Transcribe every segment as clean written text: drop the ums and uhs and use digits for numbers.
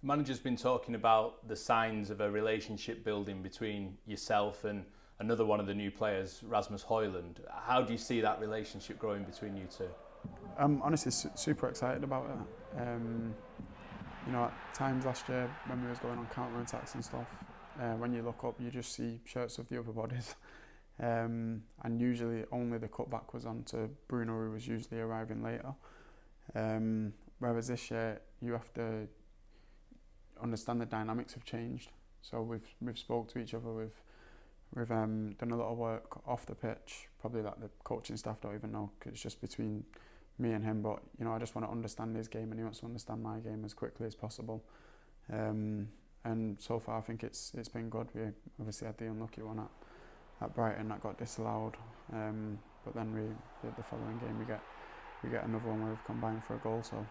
Manager's been talking about the signs of a relationship building between yourself and another one of the new players, Rasmus Højlund. How do you see that relationship growing between you two? I'm honestly super excited about it. At times last year when we was going on counter-attacks and stuff, when you look up you just see shirts of the other bodies. And usually only the cutback was on to Bruno, who was usually arriving later. Whereas this year you have to understand the dynamics have changed. So we've spoke to each other. We've done a lot of work off the pitch. Probably that the coaching staff don't even know because it's just between me and him. But I just want to understand his game and he wants to understand my game as quickly as possible. And so far I think it's been good. We obviously had the unlucky one at Brighton that got disallowed. But then the following game we get another one where we've combined for a goal. So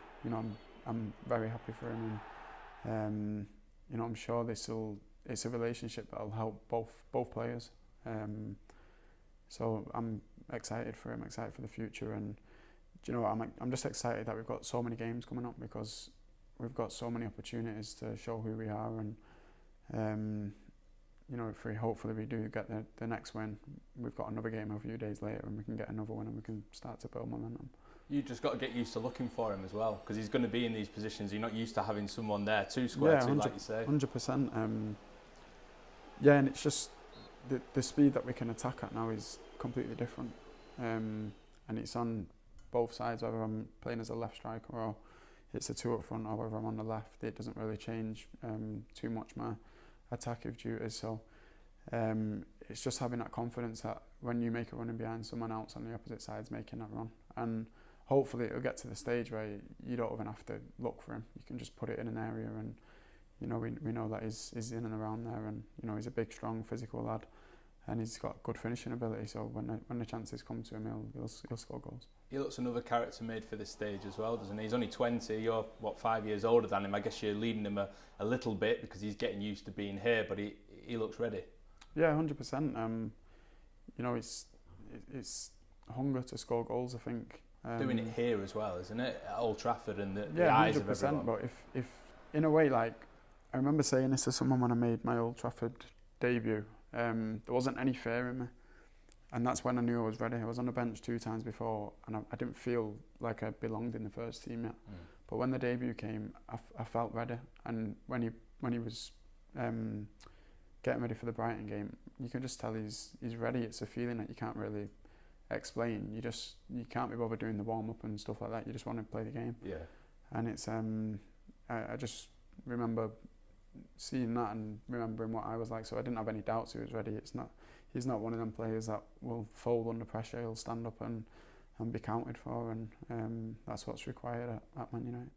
I'm very happy for him. And I'm sure it's a relationship that'll help both players. So I'm excited for him, excited for the future, and I'm just excited that we've got so many games coming up because we've got so many opportunities to show who we are, and if hopefully we do get the next win, we've got another game a few days later and we can get another one and we can start to build momentum. You just got to get used to looking for him as well because he's going to be in these positions. You're not used to having someone there to square to, like you say. 100%. And it's just the speed that we can attack at now is completely different. And it's on both sides, whether I'm playing as a left striker or it's a two up front or whether I'm on the left. It doesn't really change too much my attacking duties. So it's just having that confidence that when you make a run in behind, someone else on the opposite side's making that run. And hopefully it'll get to the stage where you don't even have to look for him. You can just put it in an area and we know that he's in and around there, and he's a big, strong, physical lad and he's got good finishing ability, so when the chances come to him he'll score goals. He looks another character made for this stage as well, doesn't he? He's only 20, you're 5 years older than him. I guess you're leading him a little bit because he's getting used to being here, but he looks ready. Yeah, 100%. It's hunger to score goals, I think. Doing it here as well, isn't it? At Old Trafford and the eyes of everyone. But if in a way, like, I remember saying this to someone when I made my Old Trafford debut, there wasn't any fear in me. And that's when I knew I was ready. I was on the bench 2 times before and I didn't feel like I belonged in the first team yet. But when the debut came, I felt ready. And when he was getting ready for the Brighton game, you can just tell he's ready. It's a feeling that you can't really explain. You can't be bothered doing the warm up and stuff like that. You just want to play the game. Yeah. And it's I just remember seeing that and remembering what I was like. So I didn't have any doubts he was ready. He's not one of them players that will fold under pressure. He'll stand up and be counted for, and that's what's required at Man United.